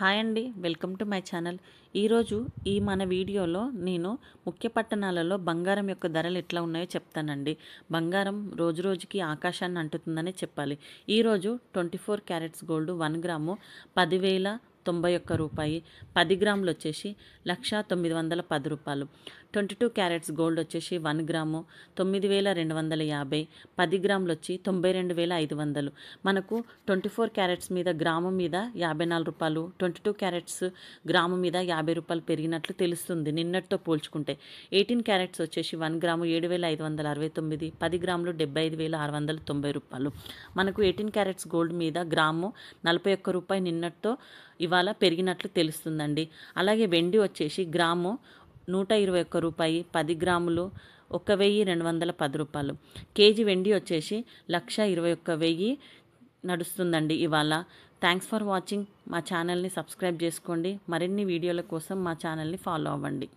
Hi అండి, welcome to my channel. ఈరోజు మన వీడియోలో నేను ముఖ్య పట్టణాలలో బంగారం యొక్క ధరలు ఎట్లా ఉన్నాయో చెప్తానండి. బంగారం రోజు రోజుకి ఆకాశాన్ని అంటుతుందనే చెప్పాలి. ఈరోజు 24 క్యారెట్స్ గోల్డ్ 1 గ్రాము 10,091 రూపాయి, 10 గ్రాములు వచ్చేసి 1,910 రూపాయలు. 22 క్యారెట్స్ గోల్డ్ వచ్చేసి 1 గ్రాము 9,250, 10 గ్రాములు వచ్చి 92,500. మనకు 24 క్యారెట్స్ మీద గ్రాము మీద 54 రూపాయలు, 22 క్యారెట్స్ గ్రాము మీద 50 రూపాయలు పెరిగినట్లు తెలుస్తుంది నిన్నటితో పోల్చుకుంటే. 18 క్యారెట్స్ వచ్చేసి 1 గ్రాము 7,569, 10 గ్రాములు 75,690 రూపాయలు. మనకు 18 క్యారెట్స్ గోల్డ్ మీద గ్రాము 41 రూపాయి నిన్నటితో ఇవాళ పెరిగినట్లు తెలుస్తుందండి. అలాగే వెండి వచ్చేసి గ్రాము 121 రూపాయి, 10 గ్రాములు 1,210 రూపాయలు. కేజీ వెండి వచ్చేసి 1,21,000 నడుస్తుందండి ఇవాళ. Thanks for watching. మా ఛానల్ని సబ్స్క్రైబ్ చేసుకోండి. మరిన్ని వీడియోల కోసం మా ఛానల్ని ఫాలో అవ్వండి.